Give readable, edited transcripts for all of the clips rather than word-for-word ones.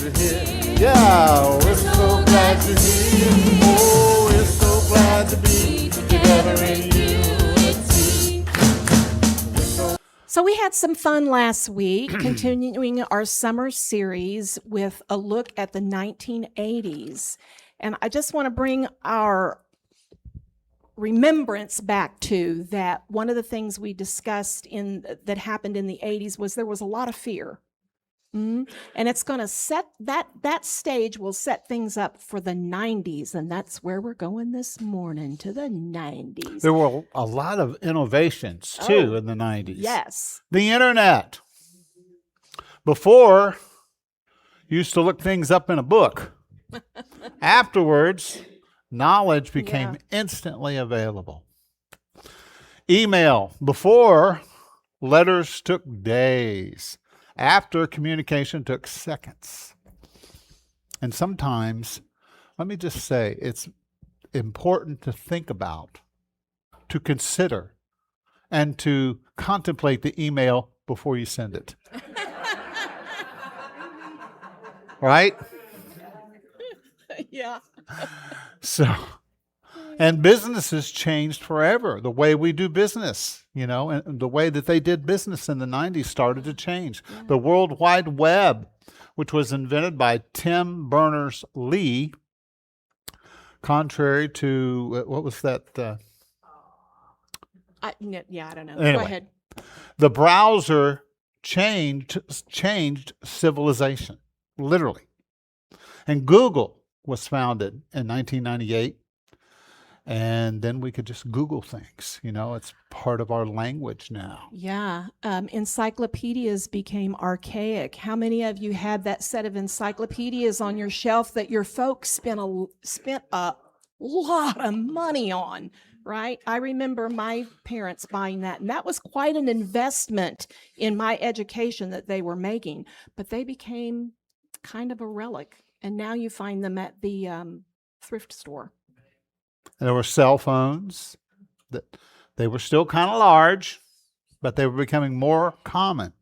you're here. Yeah, we're so glad you're here. Oh, we're so glad to be together in unity. So we had some fun last week, continuing our summer series with a look at the 1980s. And I just want to bring our remembrance back to that one of the things we discussed that happened in the 80s was there was a lot of fear. And it's going to set that stage will set things up for the 90s, and that's where we're going this morning, to the 90s. There were a lot of innovations too in the 90s. Yes. The internet. Before, you used to look things up in a book. Afterwards, knowledge became instantly available. Email. Before, letters took days. After, communication took seconds. And sometimes, let me just say, it's important to think about, to consider, and to contemplate the email before you send it. Right? Yeah. So, and businesses changed forever. The way we do business, and the way that they did business in the 90s started to change. Yeah. The World Wide Web, which was invented by Tim Berners-Lee, contrary to, what was that? I don't know. Anyway, Go ahead. The browser changed civilization, literally. And Google was founded in 1998. And then we could just Google things. It's part of our language now. Yeah. Encyclopedias became archaic. How many of you had that set of encyclopedias on your shelf that your folks spent a lot of money on, right? I remember my parents buying that, and that was quite an investment in my education that they were making. But they became kind of a relic, and now you find them at the thrift store. And there were cell phones that they were still kind of large, but they were becoming more common.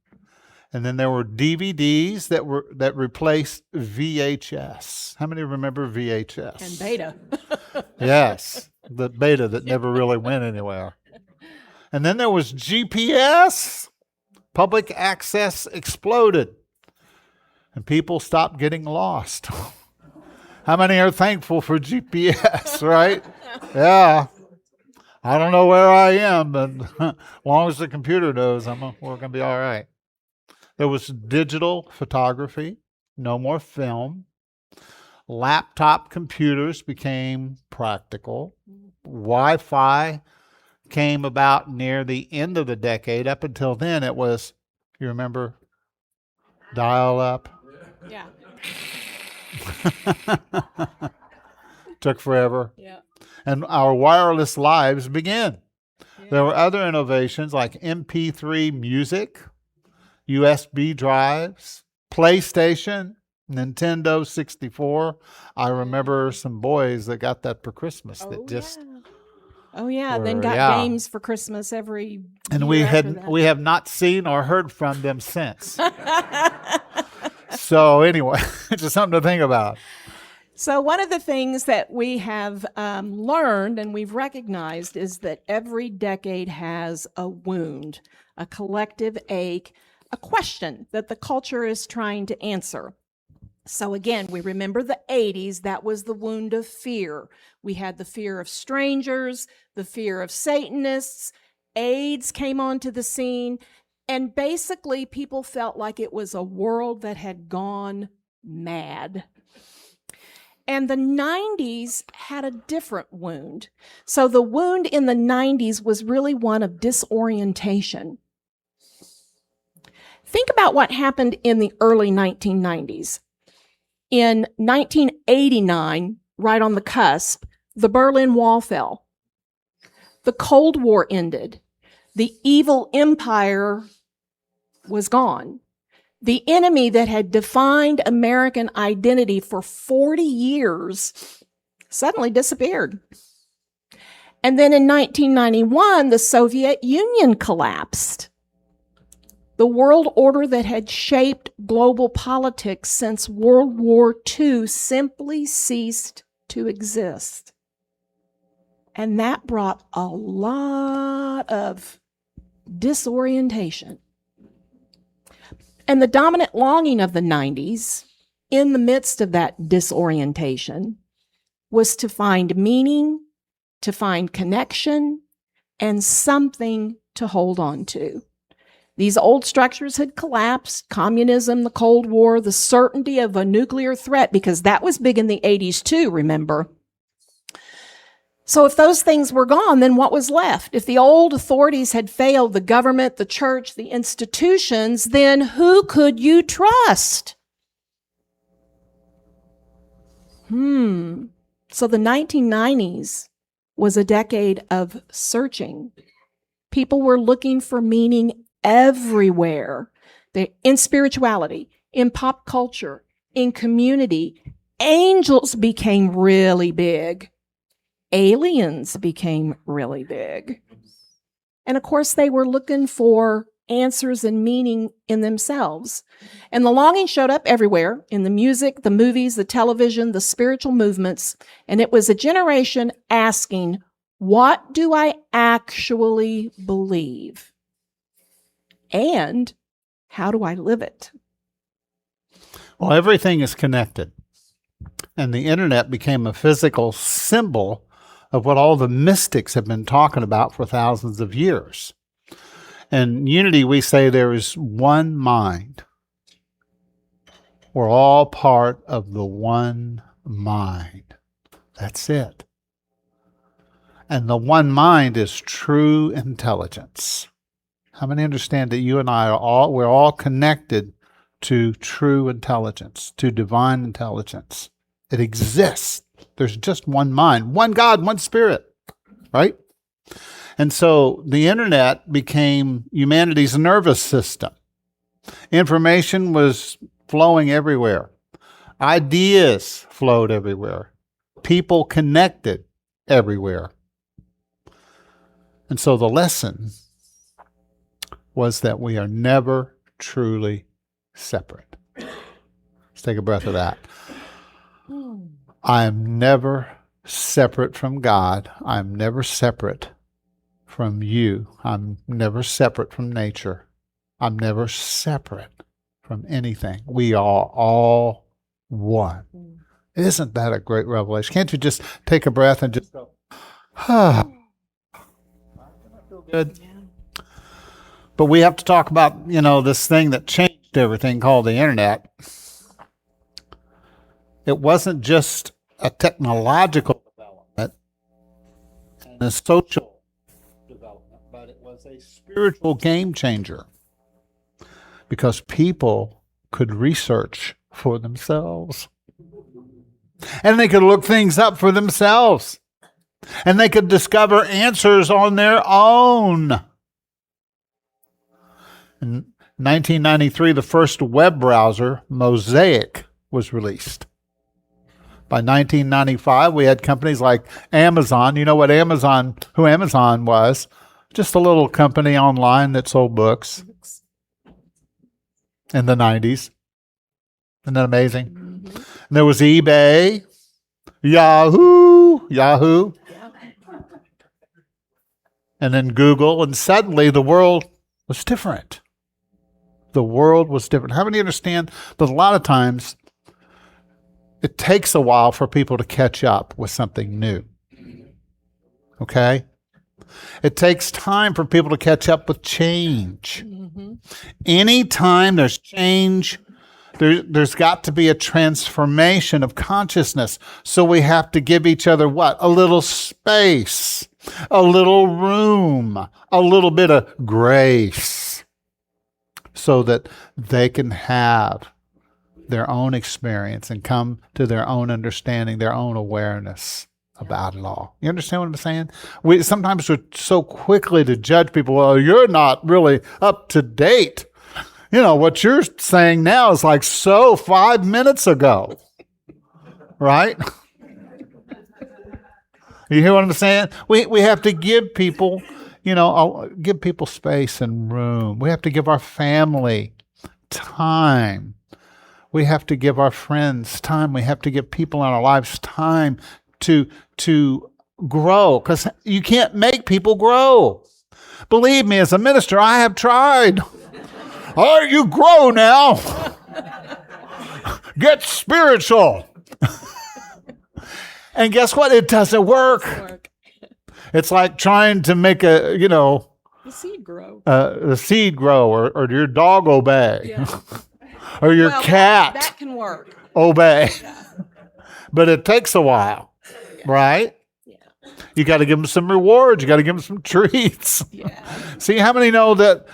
And then there were DVDs that replaced VHS. How many remember VHS? And Beta. Yes, the Beta that never really went anywhere. And then there was GPS. Public access exploded, and people stopped getting lost. How many are thankful for GPS, right? Yeah. I don't know where I am, but as long as the computer knows, we're going to be all right. There was digital photography, no more film. Laptop computers became practical. Wi-Fi came about near the end of the decade. Up until then, it was, you remember, dial-up? Yeah. Took forever. Yeah. And our wireless lives began. Yeah. There were other innovations like MP3 music, USB drives, PlayStation, Nintendo 64. I remember some boys that got that for Christmas that just... Oh, yeah. Then got games for Christmas every And we have not seen or heard from them since. So anyway, just something to think about. So one of the things that we have learned and we've recognized is that every decade has a wound, a collective ache, a question that the culture is trying to answer. So again, we remember the 80s, that was the wound of fear. We had the fear of strangers, the fear of Satanists, AIDS came onto the scene, and basically people felt like it was a world that had gone mad. And the 90s had a different wound. So the wound in the 90s was really one of disorientation. Think about what happened in the early 1990s. In 1989, right on the cusp, the Berlin Wall fell. The Cold War ended. The evil empire was gone. The enemy that had defined American identity for 40 years suddenly disappeared. And then in 1991, the Soviet Union collapsed. The world order that had shaped global politics since World War II simply ceased to exist. And that brought a lot of disorientation. And the dominant longing of the 90s, in the midst of that disorientation, was to find meaning, to find connection, and something to hold on to. These old structures had collapsed: communism, the Cold War, the certainty of a nuclear threat, because that was big in the 80s too, remember? So if those things were gone, then what was left? If the old authorities had failed, the government, the church, the institutions, then who could you trust? So the 1990s was a decade of searching. People were looking for meaning everywhere. In spirituality, in pop culture, in community. Angels became really big. Aliens became really big. And of course, they were looking for answers and meaning in themselves. And the longing showed up everywhere, in the music, the movies, the television, the spiritual movements. And it was a generation asking, what do I actually believe? And how do I live it? Well, everything is connected. And the internet became a physical symbol of what all the mystics have been talking about for thousands of years. In unity, we say there is one mind. We're all part of the one mind. That's it. And the one mind is true intelligence. How many understand that you and I we're all connected to true intelligence, to divine intelligence? It exists. There's just one mind, one God, one spirit, right? And so the internet became humanity's nervous system. Information was flowing everywhere. Ideas flowed everywhere. People connected everywhere. And so the lesson was that we are never truly separate. Let's take a breath of that. I am never separate from God. I'm never separate from you. I'm never separate from nature. I'm never separate from anything. We are all one. Isn't that a great revelation? Can't you just take a breath and just go, I feel good. But we have to talk about, this thing that changed everything called the internet. It wasn't just a technological development and a social development, but it was a spiritual game changer because people could research for themselves. And they could look things up for themselves. And they could discover answers on their own. In 1993, the first web browser, Mosaic, was released. By 1995, we had companies like Amazon. You know who Amazon was? Just a little company online that sold books in the 90s. Isn't that amazing? Mm-hmm. And there was eBay, Yahoo, and then Google, and suddenly the world was different. The world was different. How many understand that a lot of times it takes a while for people to catch up with something new? Okay? It takes time for people to catch up with change. Mm-hmm. Anytime there's change, there's got to be a transformation of consciousness. So we have to give each other what? A little space, a little room, a little bit of grace so that they can have their own experience and come to their own understanding, their own awareness about it all. You understand what I'm saying? Sometimes we're so quickly to judge people. Well, you're not really up to date. What you're saying now is like 5 minutes ago. Right? You hear what I'm saying? We have to give people I'll give people space and room. We have to give our family time. We have to give our friends time. We have to give people in our lives time to grow, because you can't make people grow. Believe me, as a minister, I have tried. All right, you grow now. Get spiritual. And guess what? It doesn't work. It's like trying to make the seed grow. The seed grow, or your dog obey. Yeah. Or your cat that can work. obey. Yeah. But it takes a while, right? Yeah. You got to give them some rewards. You got to give them some treats. Yeah. See, how many know that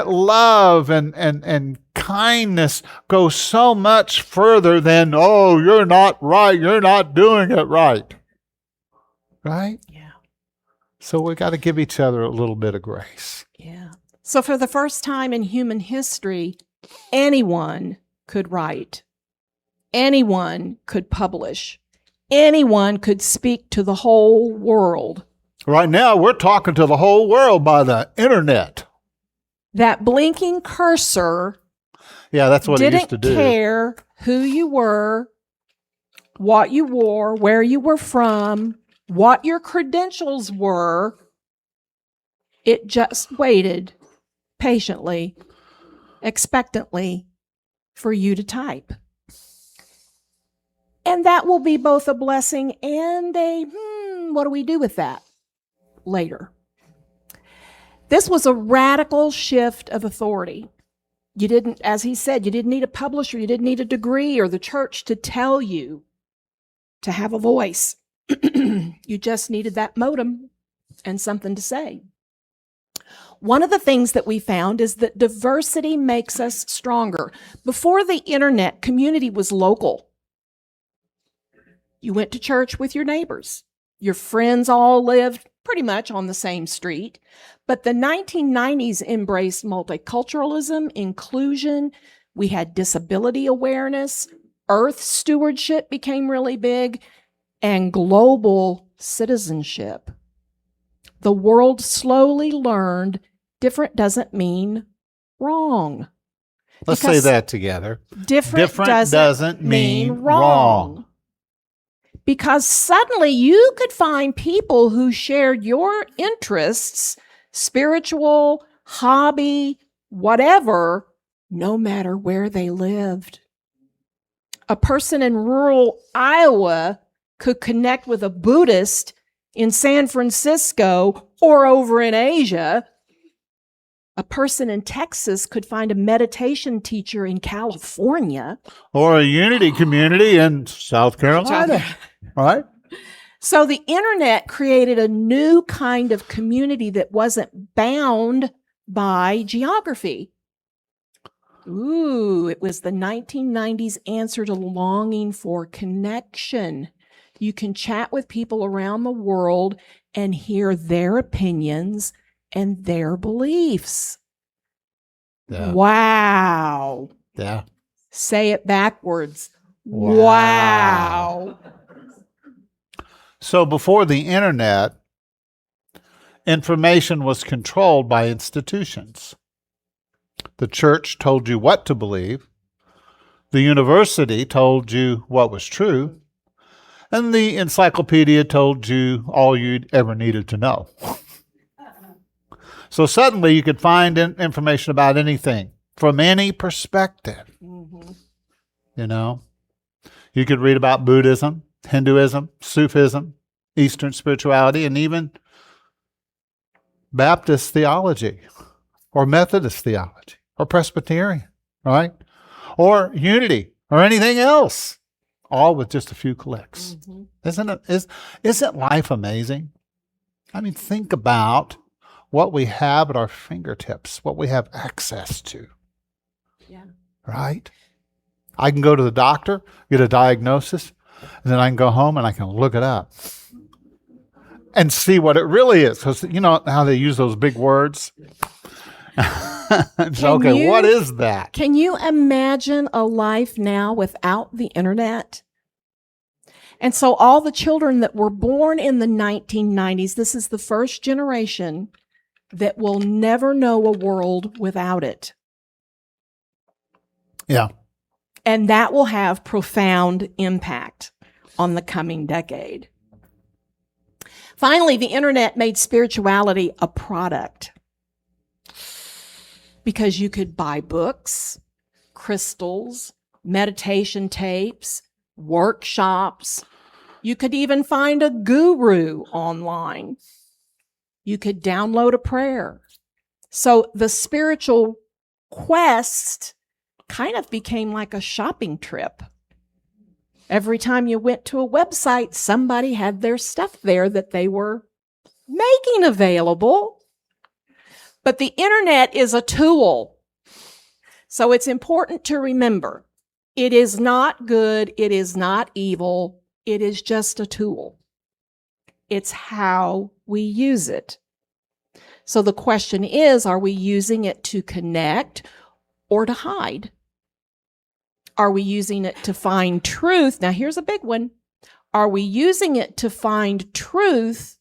love and kindness go so much further than, oh, you're not right, you're not doing it right. Right? Yeah. So we got to give each other a little bit of grace. Yeah. So for the first time in human history, anyone could write. Anyone could publish. Anyone could speak to the whole world. Right now, we're talking to the whole world by the internet. That blinking cursor Yeah, that's what it used to didn't do. care who you were, what you wore, where you were from, what your credentials were. It just waited patiently, expectantly for you to type. And that will be both a blessing and a, what do we do with that later? This was a radical shift of authority. You didn't, as he said, you didn't need a publisher, you didn't need a degree or the church to tell you to have a voice. You just needed that modem and something to say. One of the things that we found is that diversity makes us stronger. Before the internet, community was local. You went to church with your neighbors. Your friends all lived pretty much on the same street. But the 1990s embraced multiculturalism, inclusion. We had disability awareness. Earth stewardship became really big. And global citizenship. The world slowly learned different doesn't mean wrong. Let's say that together. Different doesn't mean wrong. Because suddenly you could find people who shared your interests, spiritual, hobby, whatever, no matter where they lived. A person in rural Iowa could connect with a Buddhist in San Francisco or over in Asia. A person in Texas could find a meditation teacher in California. Or a unity community in South Carolina, right? So the internet created a new kind of community that wasn't bound by geography. Ooh, it was the 1990s answer to longing for connection. You can chat with people around the world and hear their opinions and their beliefs. Yeah. Wow. Yeah. Say it backwards. Wow. Wow. So before the internet, information was controlled by institutions. The church told you what to believe. The university told you what was true. And the encyclopedia told you all you ever needed to know. So suddenly you could find information about anything from any perspective. Mm-hmm. You know, you could read about Buddhism, Hinduism, Sufism, Eastern spirituality, and even Baptist theology or Methodist theology or Presbyterian, right? Or unity or anything else, all with just a few clicks. Mm-hmm. Isn't life amazing? I mean, think about what we have at our fingertips, what we have access to. Yeah. Right? I can go to the doctor, get a diagnosis, and then I can go home and I can look it up and see what it really is. Because you know how they use those big words? Okay, what is that? Can you imagine a life now without the internet? And so all the children that were born in the 1990s, this is the first generation, that will never know a world without it. Yeah. And that will have profound impact on the coming decade. Finally, the internet made spirituality a product because you could buy books, crystals, meditation tapes, workshops. You could even find a guru online. You could download a prayer. So the spiritual quest kind of became like a shopping trip. Every time you went to a website, somebody had their stuff there that they were making available. But the internet is a tool. So it's important to remember, it is not good, it is not evil, it is just a tool. It's how we use it. So the question is, are we using it to connect or to hide? Are we using it to find truth? Now, here's a big one. Are we using it to find truth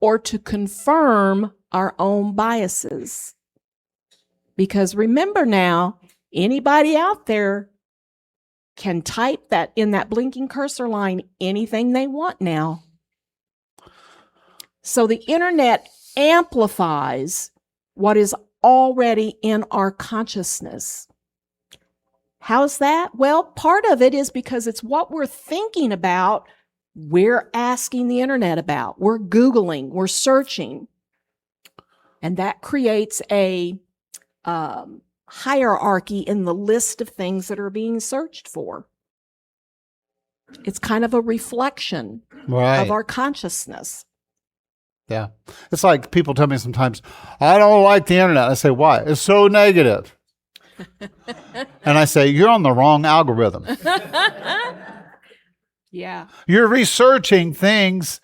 or to confirm our own biases? Because remember now, anybody out there can type that in that blinking cursor line anything they want now. So the internet amplifies what is already in our consciousness. How's that? Well, part of it is because it's what we're thinking about, we're asking the internet about, we're Googling, we're searching. And that creates a hierarchy in the list of things that are being searched for. It's kind of a reflection of our consciousness. Yeah. It's like people tell me sometimes, I don't like the internet. I say, why? It's so negative. And I say, you're on the wrong algorithm. Yeah. You're researching things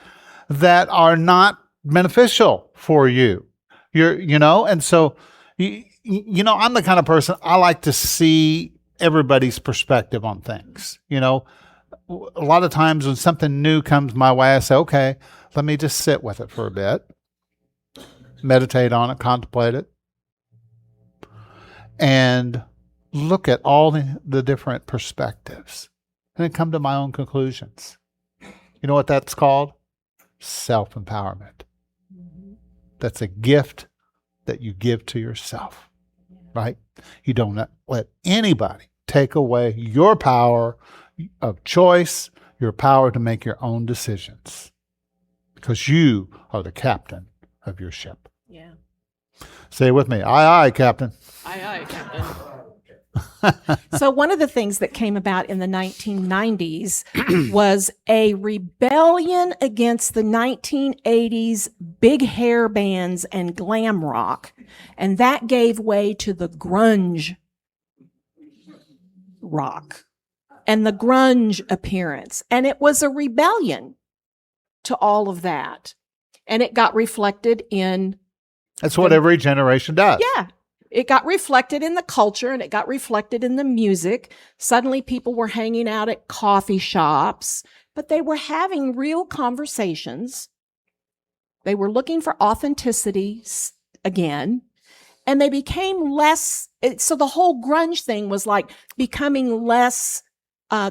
that are not beneficial for you. And so, I'm the kind of person, I like to see everybody's perspective on things. A lot of times when something new comes my way, I say, okay, let me just sit with it for a bit, meditate on it, contemplate it, and look at all the different perspectives and then come to my own conclusions. You know what that's called? Self-empowerment. Mm-hmm. That's a gift that you give to yourself, right? You don't let anybody take away your power of choice, your power to make your own decisions, because you are the captain of your ship. Yeah. Say it with me. Aye, aye, Captain. Aye, aye, Captain. So one of the things that came about in the 1990s was a rebellion against the 1980s big hair bands and glam rock. And that gave way to the grunge rock and the grunge appearance. And it was a rebellion to all of that. And it got reflected in... That's what every generation does. Yeah. It got reflected in the culture and it got reflected in the music. Suddenly people were hanging out at coffee shops, but they were having real conversations. They were looking for authenticity again, and they became less. So the whole grunge thing was like becoming less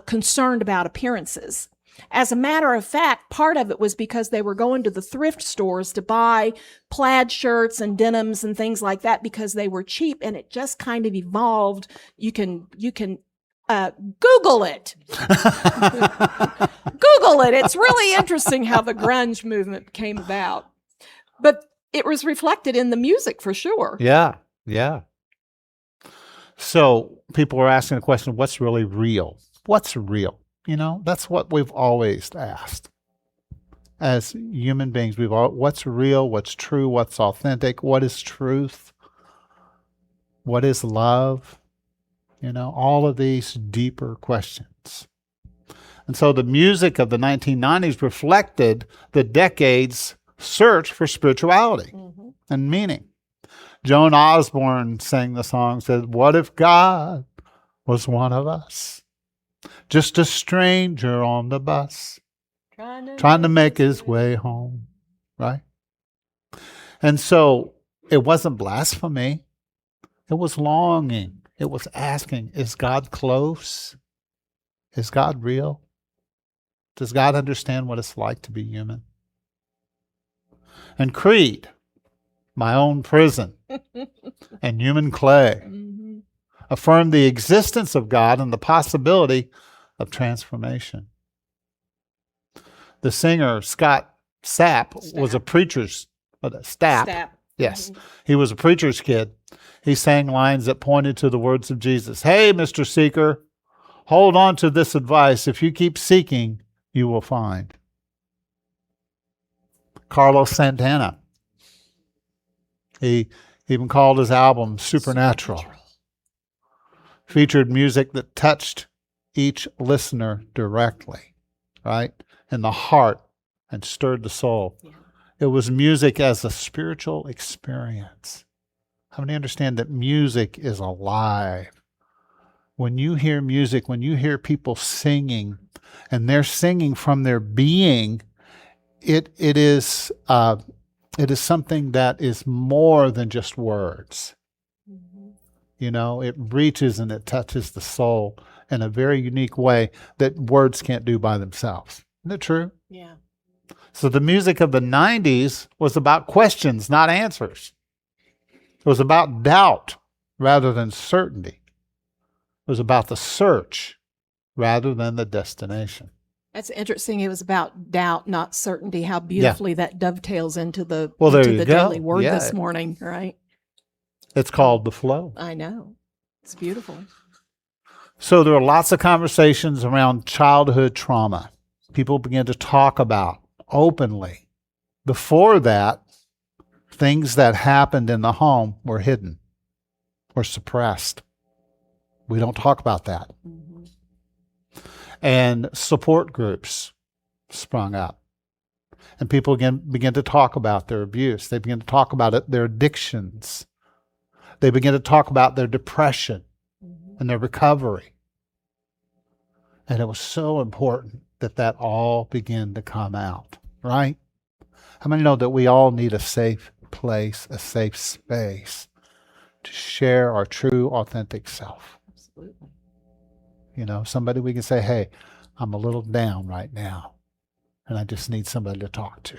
concerned about appearances. As a matter of fact, part of it was because they were going to the thrift stores to buy plaid shirts and denims and things like that because they were cheap, and it just kind of evolved. You can Google it. Google it. It's really interesting how the grunge movement came about. But it was reflected in the music for sure. Yeah, yeah. So people are asking the question, what's really real? What's real? That's what we've always asked. As human beings, what's real, what's true, what's authentic, what is truth, what is love? All of these deeper questions. And so the music of the 1990s reflected the decade's search for spirituality and meaning. Joan Osborne sang the song, said, "What if God was one of us? Just a stranger on the bus, trying to make his way home," right? And so It wasn't blasphemy. It was longing. It was asking, is God close? Is God real? Does God understand what it's like to be human? And creed, my own prison and human clay, affirmed the existence of God and the possibility of transformation. The singer Scott Stapp was a preacher's Stapp. Yes, he was a preacher's kid. He sang lines that pointed to the words of Jesus. Hey, Mr. Seeker, hold on to this advice. If you keep seeking, you will find. Carlos Santana, he even called his album Supernatural. Featured music that touched each listener directly, right, in the heart and stirred the soul. Yeah. It was music as a spiritual experience. How many understand that music is alive? When you hear music, when you hear people singing, and they're singing from their being, it is something that is more than just words. You know, it reaches and it touches the soul in a very unique way that words can't do by themselves. Isn't it true? Yeah. So the music of the 90s was about questions, not answers. It was about doubt rather than certainty. It was about the search rather than the destination. That's interesting. It was about doubt, not certainty. How beautifully that dovetails into the daily word this morning, right? It's called the flow. I know. It's beautiful. So there are lots of conversations around childhood trauma. People begin to talk about openly. Before that, things that happened in the home were hidden or suppressed. We don't talk about that. And support groups sprung up. And people again begin to talk about their abuse. They begin to talk about their addictions. They begin to talk about their depression and their recovery. And it was so important that all began to come out, right? How many know that we all need a safe place, a safe space to share our true, authentic self? Absolutely. You know, somebody we can say, hey, I'm a little down right now, and I just need somebody to talk to.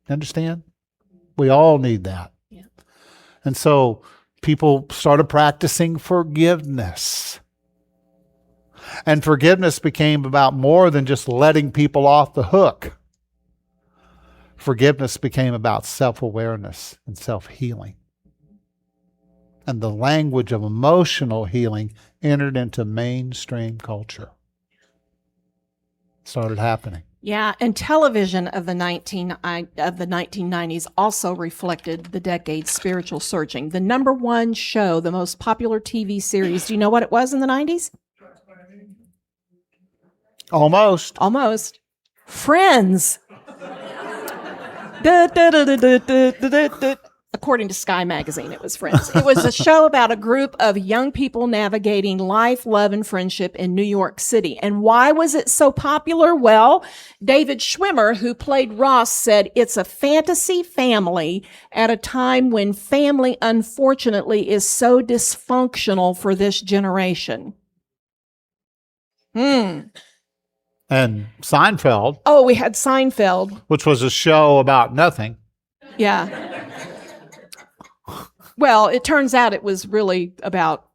Understand? We all need that. Yeah. And so people started practicing forgiveness. And forgiveness became about more than just letting people off the hook. Forgiveness became about self-awareness and self-healing. And the language of emotional healing entered into mainstream culture. It started happening. Yeah, and television of the 1990s also reflected the decade's spiritual searching. The number one show, the most popular TV series, do you know what it was in the 90s? Almost. Friends. According to Sky Magazine, it was Friends. It was a show about a group of young people navigating life, love, and friendship in New York City. And why was it so popular? Well, David Schwimmer, who played Ross, said it's a fantasy family at a time when family, unfortunately, is so dysfunctional for this generation. And Seinfeld. Oh, we had Seinfeld. Which was a show about nothing. Yeah. Well, it turns out it was really about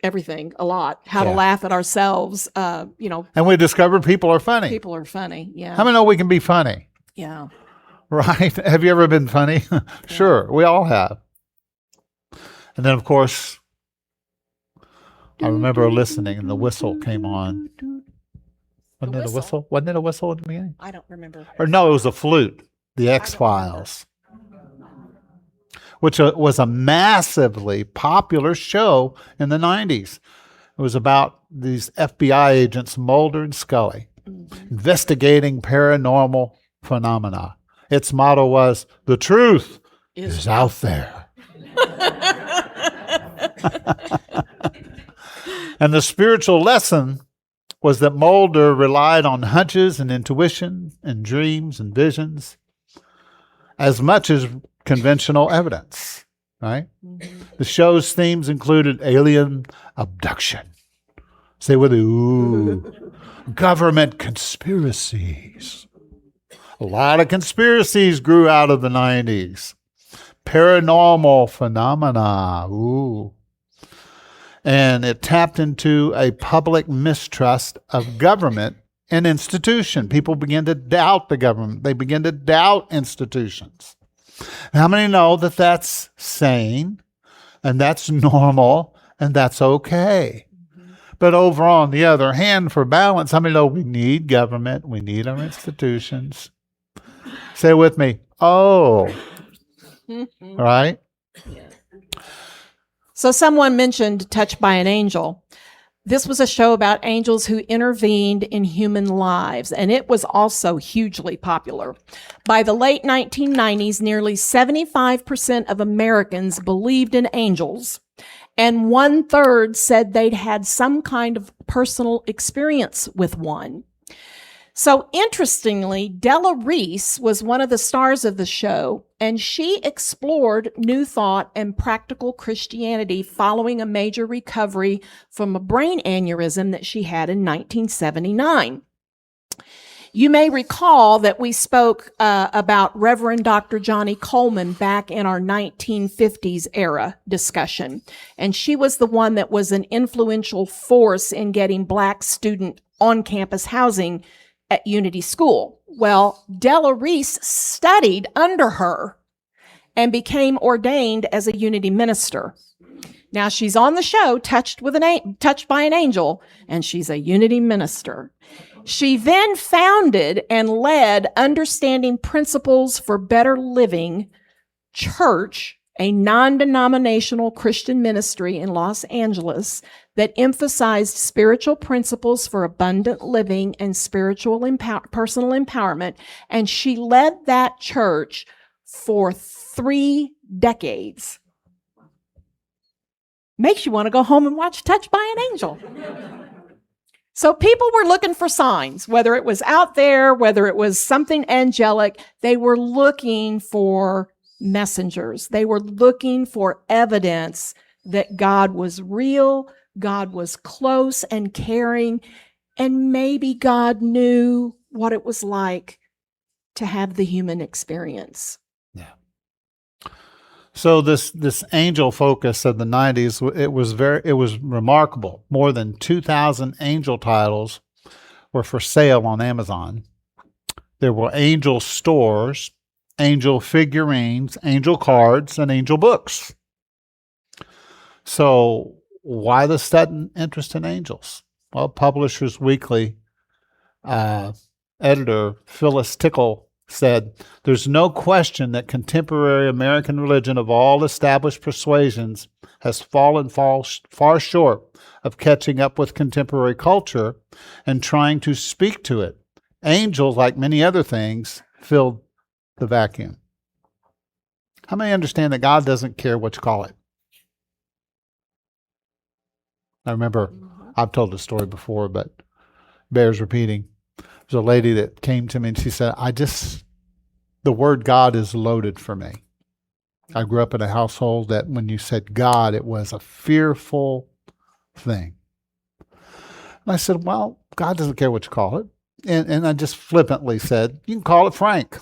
everything, a lot. How to laugh at ourselves, And we discovered people are funny. People are funny, yeah. How many know we can be funny? Yeah. Right? Have you ever been funny? Sure, we all have. And then, of course, I remember listening and the whistle came on. Wasn't it a whistle? Wasn't it a whistle at the beginning? I don't remember. Or no, it was a flute. The X-Files. Which was a massively popular show in the 90s. It was about these FBI agents, Mulder and Scully, investigating paranormal phenomena. Its motto was, the truth is out there. And the spiritual lesson was that Mulder relied on hunches and intuition and dreams and visions as much as conventional evidence. right? The show's themes included alien abduction. Say with me, ooh. Government conspiracies. A lot of conspiracies grew out of the 90s. Paranormal phenomena, ooh. And it tapped into a public mistrust of government and institution. People began to doubt the government. They began to doubt institutions. How many know that that's sane and that's normal and that's okay? But over on the other hand, for balance, how many know we need government? We need our institutions. Say it with me. Oh, right? So someone mentioned Touched by an Angel. This was a show about angels who intervened in human lives, and it was also hugely popular. By the late 1990s, nearly 75% of Americans believed in angels, and 1/3 said they'd had some kind of personal experience with one. So interestingly, Della Reese was one of the stars of the show, and she explored New Thought and practical Christianity following a major recovery from a brain aneurysm that she had in 1979. You may recall that we spoke about Reverend Dr. Johnny Coleman back in our 1950s era discussion, and she was the one that was an influential force in getting Black student on-campus housing at Unity School. Well, Della Reese studied under her and became ordained as a Unity minister. Now she's on the show, Touched by an Angel, and she's a Unity minister. She then founded and led Understanding Principles for Better Living Church, a non-denominational Christian ministry in Los Angeles that emphasized spiritual principles for abundant living and spiritual personal empowerment. And she led that church for 3 decades. Makes you want to go home and watch Touched by an Angel. So people were looking for signs, whether it was out there, whether it was something angelic. They were looking for messengers. They were looking for evidence that God was real, God was close and caring, and maybe God knew what it was like to have the human experience. Yeah. So this angel focus of the 90s, it was remarkable. More than 2,000 angel titles were for sale on Amazon. There were angel stores, angel figurines, angel cards, and angel books. So why the sudden interest in angels? Well, Publishers Weekly editor Phyllis Tickle said, "There's no question that contemporary American religion of all established persuasions has fallen far short of catching up with contemporary culture and trying to speak to it. Angels, like many other things, filled the vacuum." How many understand that God doesn't care what you call it? I remember, I've told this story before, but bears repeating. There's a lady that came to me and she said, the word God is loaded for me. I grew up in a household that when you said God, it was a fearful thing. And I said, well, God doesn't care what you call it. And I just flippantly said, you can call it Frank.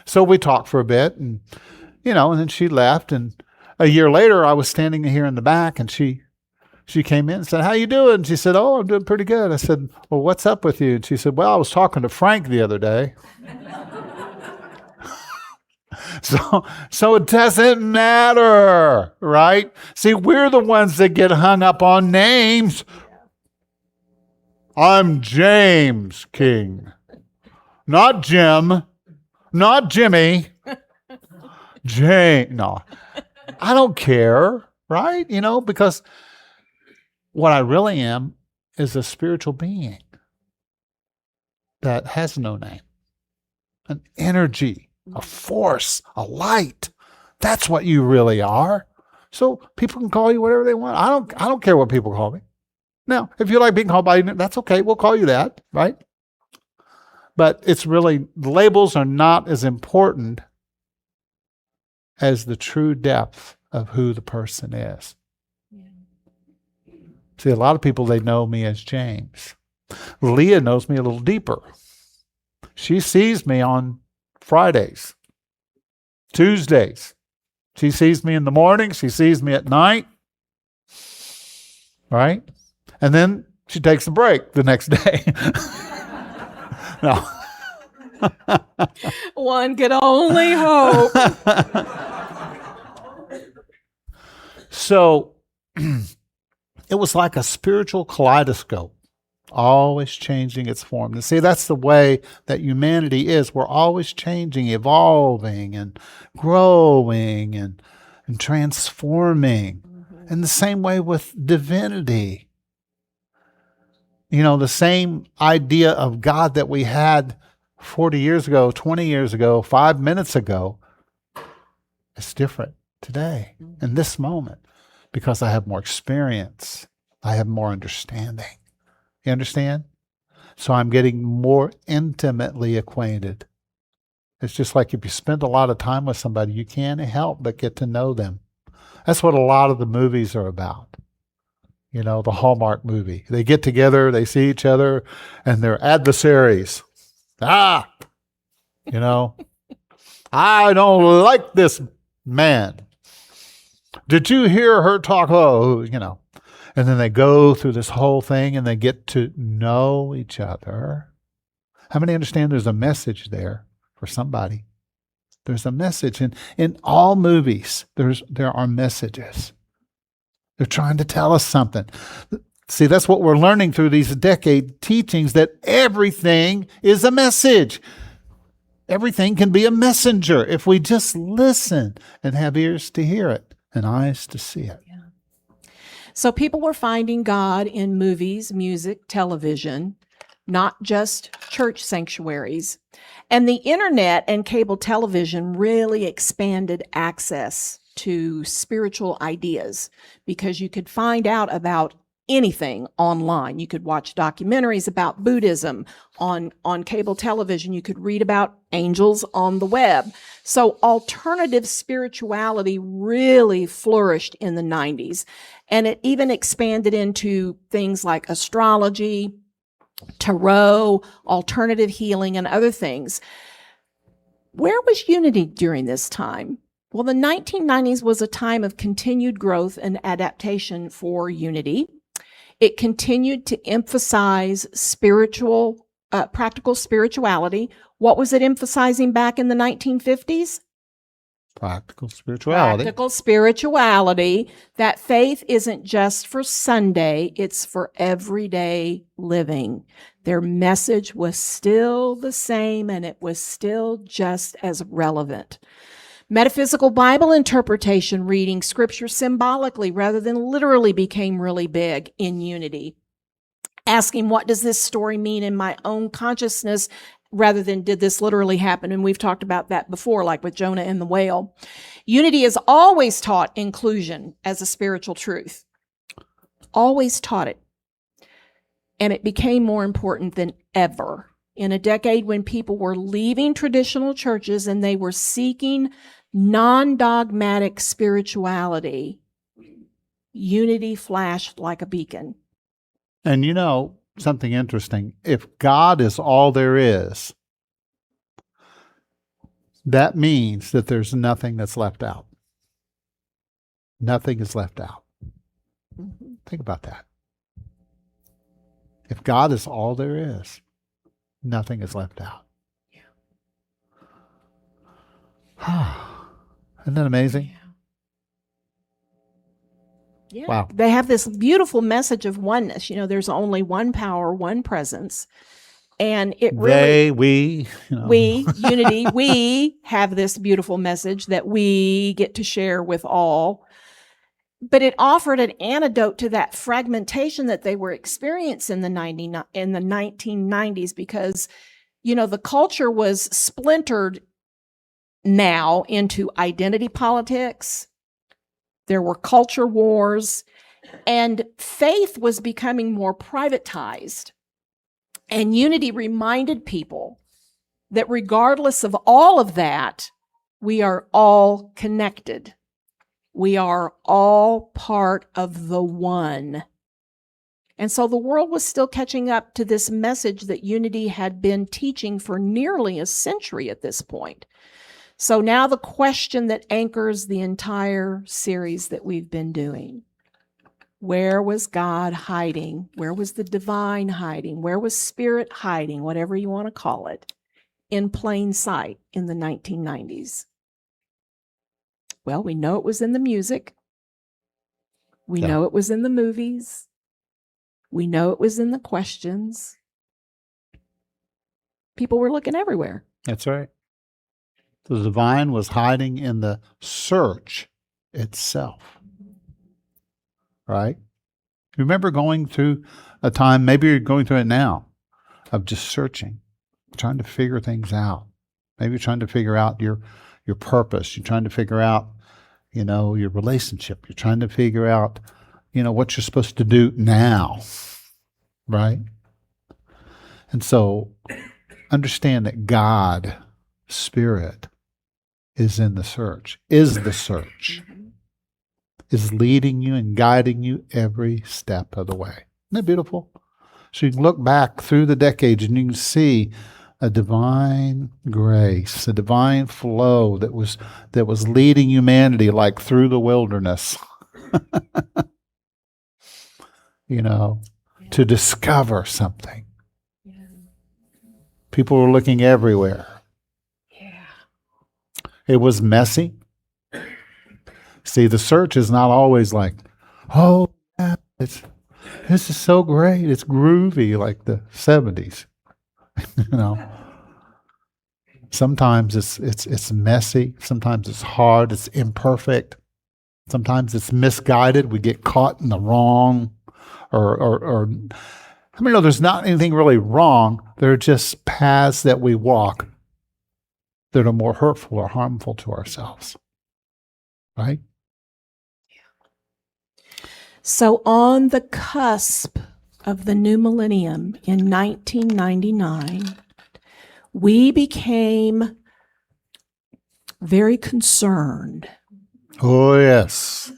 So we talked for a bit and then she left. And a year later, I was standing here in the back and she came in and said, how you doing? She said, oh, I'm doing pretty good. I said, well, what's up with you? And she said, well, I was talking to Frank the other day. So it doesn't matter, right? See, we're the ones that get hung up on names. I'm James King. Not Jim. Not Jimmy. Jane. No, I don't care, right? Because what I really am is a spiritual being that has no name. An energy, a force, a light. That's what you really are. So people can call you whatever they want. I don't care what people call me. Now, if you like being called by name, that's okay. We'll call you that, right? But it's really, the labels are not as important as the true depth of who the person is. See, a lot of people, they know me as James. Leah knows me a little deeper. She sees me on Fridays, Tuesdays. She sees me in the morning. She sees me at night. Right? And then she takes a break the next day. No. One could only hope. So it was like a spiritual kaleidoscope, always changing its form. And see, that's the way that humanity is. We're always changing, evolving, and growing, and transforming. In the same way with divinity. You know, the same idea of God that we had 40 years ago, 20 years ago, 5 minutes ago, it's different today, in this moment, because I have more experience. I have more understanding. You understand? So I'm getting more intimately acquainted. It's just like if you spend a lot of time with somebody, you can't help but get to know them. That's what a lot of the movies are about. You know, the Hallmark movie. They get together, they see each other, and they're adversaries. You know, I don't like this man. Did you hear her talk? Oh, you know. And then they go through this whole thing and they get to know each other. How many understand there's a message there for somebody? There's a message. And in all movies, there are messages. They're trying to tell us something. See, that's what we're learning through these decade teachings, that everything is a message. Everything can be a messenger if we just listen and have ears to hear it and eyes to see it. So people were finding God in movies, music, television, not just church sanctuaries. And the internet and cable television really expanded access to spiritual ideas because you could find out about anything online. You could watch documentaries about Buddhism on cable television. You could read about angels on the web. So alternative spirituality really flourished in the 90s. And it even expanded into things like astrology, tarot, alternative healing, and other things. Where was unity during this time? Well, the 1990s was a time of continued growth and adaptation for unity. It continued to emphasize practical spirituality. What was it emphasizing back in the 1950s? Practical spirituality. Practical spirituality, that faith isn't just for Sunday, it's for everyday living. Their message was still the same and it was still just as relevant. Metaphysical Bible interpretation, reading scripture symbolically rather than literally, became really big in unity. Asking, what does this story mean in my own consciousness, rather than did this literally happen? And we've talked about that before, like with Jonah and the whale. Unity has always taught inclusion as a spiritual truth. Always taught it. And it became more important than ever. In a decade when people were leaving traditional churches and they were seeking non-dogmatic spirituality, unity flashed like a beacon. And you know, something interesting, if God is all there is, that means that there's nothing that's left out. Nothing is left out. Mm-hmm. Think about that. If God is all there is, nothing is left out. Yeah. Isn't that amazing? Yeah. Wow. They have this beautiful message of oneness. You know, there's only one power, one presence. And it really... we, you know. We, unity, we have this beautiful message that we get to share with all. But it offered an antidote to that fragmentation that they were experiencing in the 1990s because, you know, the culture was splintered now into identity politics. There were culture wars, and faith was becoming more privatized. And unity reminded people that regardless of all of that, We are all connected. We are all part of the one. And so the world was still catching up to this message that unity had been teaching for nearly a century at this point. So now the question that anchors the entire series that we've been doing: where was God hiding? Where was the divine hiding? Where was spirit hiding, whatever you want to call it, in plain sight in the 1990s? Well, we know it was in the music. We know it was in the movies. We know it was in the questions. People were looking everywhere. That's right. The divine was hiding in the search itself. Right? Remember going through a time, maybe you're going through it now, of just searching, trying to figure things out. Maybe you're trying to figure out your purpose. You're trying to figure out, your relationship. You're trying to figure out, what you're supposed to do now. Right? And so understand that God, Spirit, is in the search, is the search, is leading you and guiding you every step of the way. Isn't that beautiful? So you can look back through the decades and you can see a divine grace, a divine flow that was leading humanity like through the wilderness, to discover something. People were looking everywhere. It was messy. See, the search is not always like, oh, yeah, this is so great. It's groovy like the 70s. Sometimes it's messy. Sometimes it's hard. It's imperfect. Sometimes it's misguided. We get caught in the wrong, or I mean, no, there's not anything really wrong. There are just paths that we walk that are more hurtful or harmful to ourselves. Right? So on the cusp of the new millennium in 1999, we became very concerned. Oh, yes.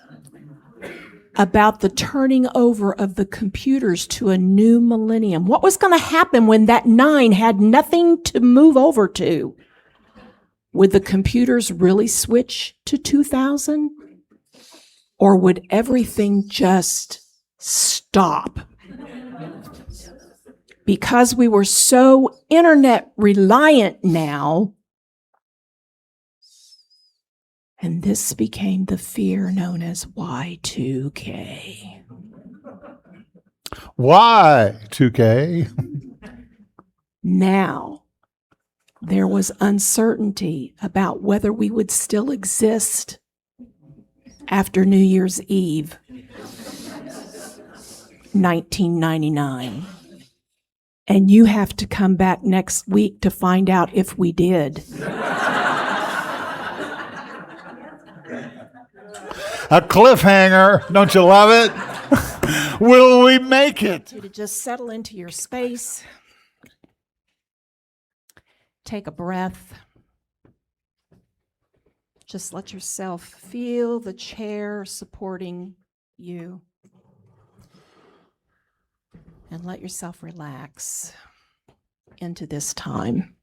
About the turning over of the computers to a new millennium. What was going to happen when that 9 had nothing to move over to? Would the computers really switch to 2000? Or would everything just stop? Because we were so internet reliant now, and this became the fear known as Y2K. Y2K? Now, there was uncertainty about whether we would still exist after New Year's Eve, 1999. And you have to come back next week to find out if we did. A cliffhanger. Don't you love it? Will we make it? You to just settle into your space. Take a breath. Just let yourself feel the chair supporting you. And let yourself relax into this time.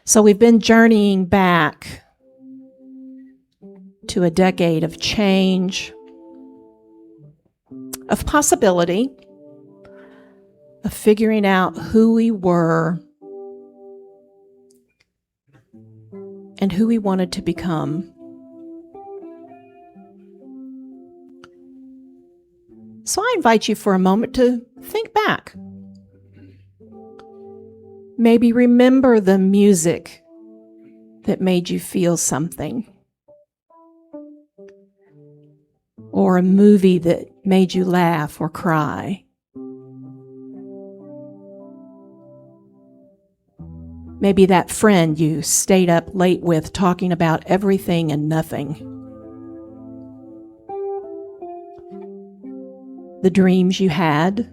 So we've been journeying back to a decade of change, of possibility, of figuring out who we were and who we wanted to become. So I invite you for a moment to think back. Maybe remember the music that made you feel something. Or a movie that made you laugh or cry. Maybe that friend you stayed up late with talking about everything and nothing. The dreams you had,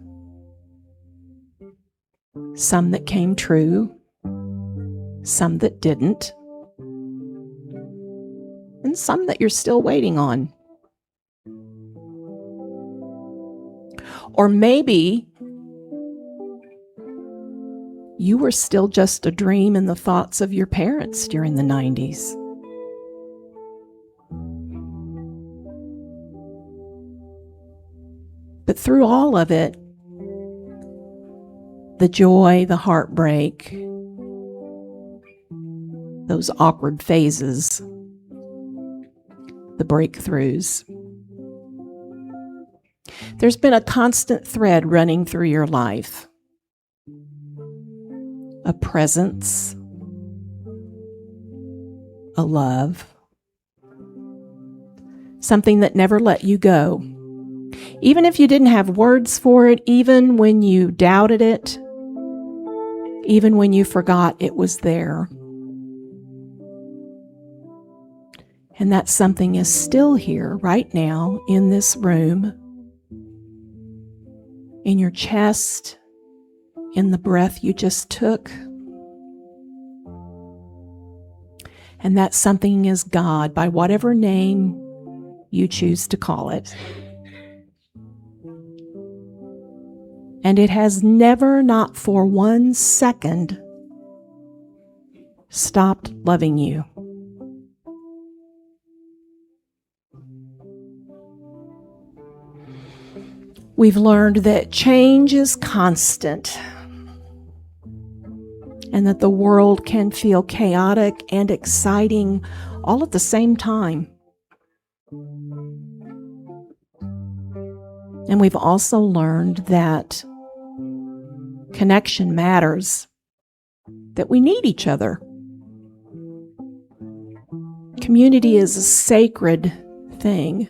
some that came true, some that didn't, and some that you're still waiting on. Or maybe you were still just a dream in the thoughts of your parents during the 90s. But through all of it, the joy, the heartbreak, those awkward phases, the breakthroughs, there's been a constant thread running through your life. A presence, a love, something that never let you go. Even if you didn't have words for it, even when you doubted it, even when you forgot it was there. And that something is still here right now in this room, in your chest, in the breath you just took. And that something is God, by whatever name you choose to call it. And it has never, not for 1 second, stopped loving you. We've learned that change is constant and that the world can feel chaotic and exciting all at the same time. And we've also learned that connection matters, that we need each other. Community is a sacred thing.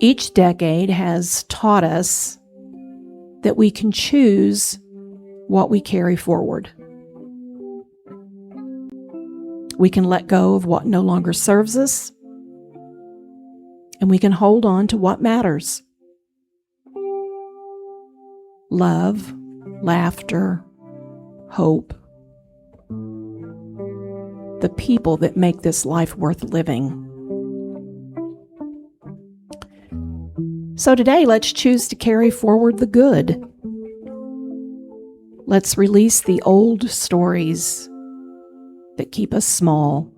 Each decade has taught us that we can choose what we carry forward. We can let go of what no longer serves us, and we can hold on to what matters. Love, laughter, hope. The people that make this life worth living. So today, let's choose to carry forward the good. Let's release the old stories that keep us small.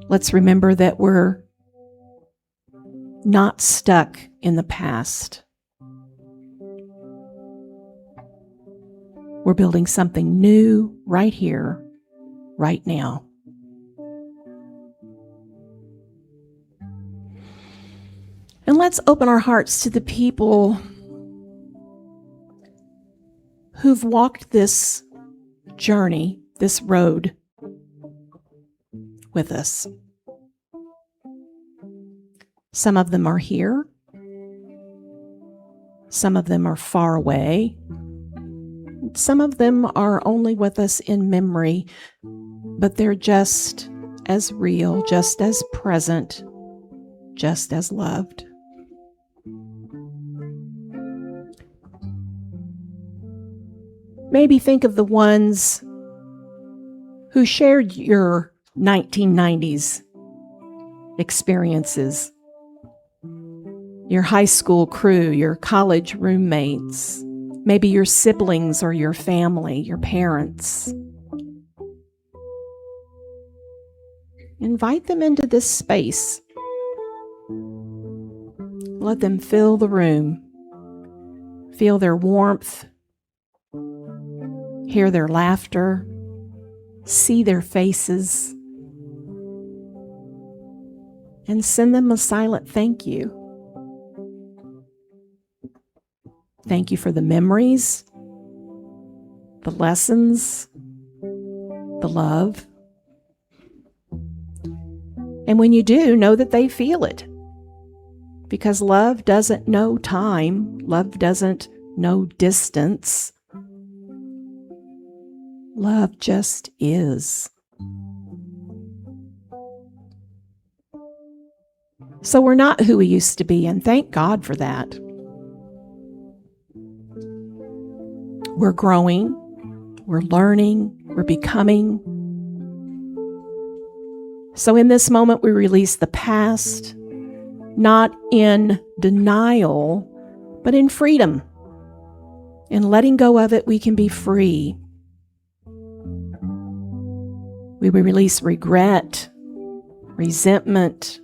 Let's remember that we're not stuck in the past. We're building something new right here, right now. And let's open our hearts to the people who've walked this journey, this road with us. Some of them are here. Some of them are far away. Some of them are only with us in memory, but they're just as real, just as present, just as loved. Maybe think of the ones who shared your 1990s experiences, your high school crew, your college roommates, maybe your siblings or your family, your parents. Invite them into this space. Let them fill the room. Feel their warmth. Hear their laughter. See their faces. And send them a silent thank you. Thank you for the memories, the lessons, the love. And when you do, know that they feel it. Because love doesn't know time. Love doesn't know distance. Love just is. So we're not who we used to be, and thank God for that. We're growing, we're learning, we're becoming. So in this moment, we release the past, not in denial, but in freedom. In letting go of it, we can be free. We release regret, resentment,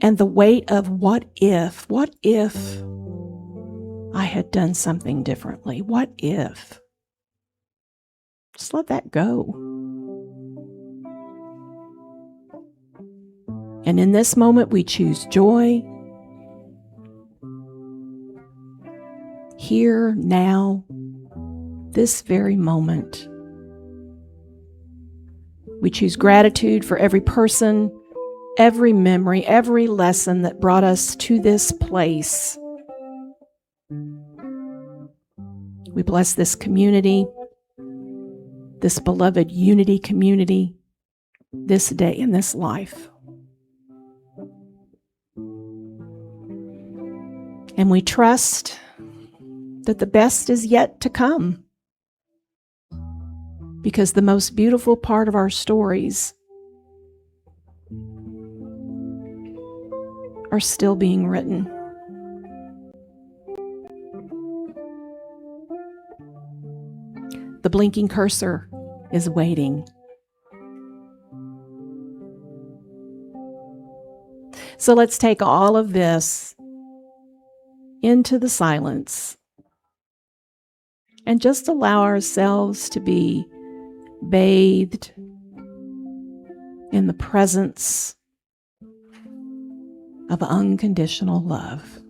and the weight of what if I had done something differently? What if? Just let that go. And in this moment, we choose joy. Here, now, this very moment. We choose gratitude for every person, every memory, every lesson that brought us to this place. We bless this community, this beloved unity community, this day and this life. And we trust that the best is yet to come, because the most beautiful part of our stories are still being written. The blinking cursor is waiting. So let's take all of this into the silence and just allow ourselves to be bathed in the presence of unconditional love.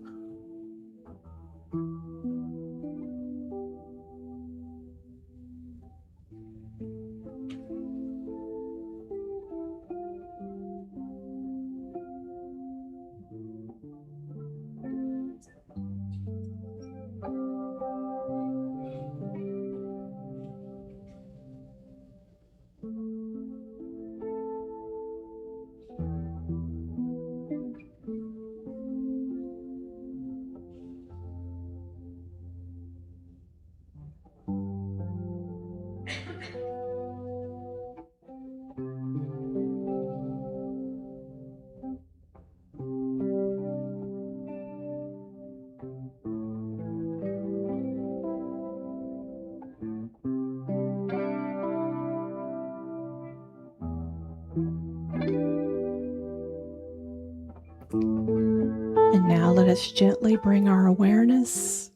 And now let us gently bring our awareness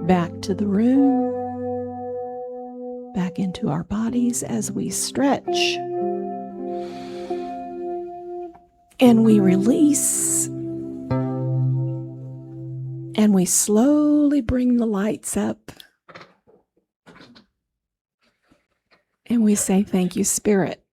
back to the room, back into our bodies as we stretch. And we release. And we slowly bring the lights up. And we say, thank you, Spirit.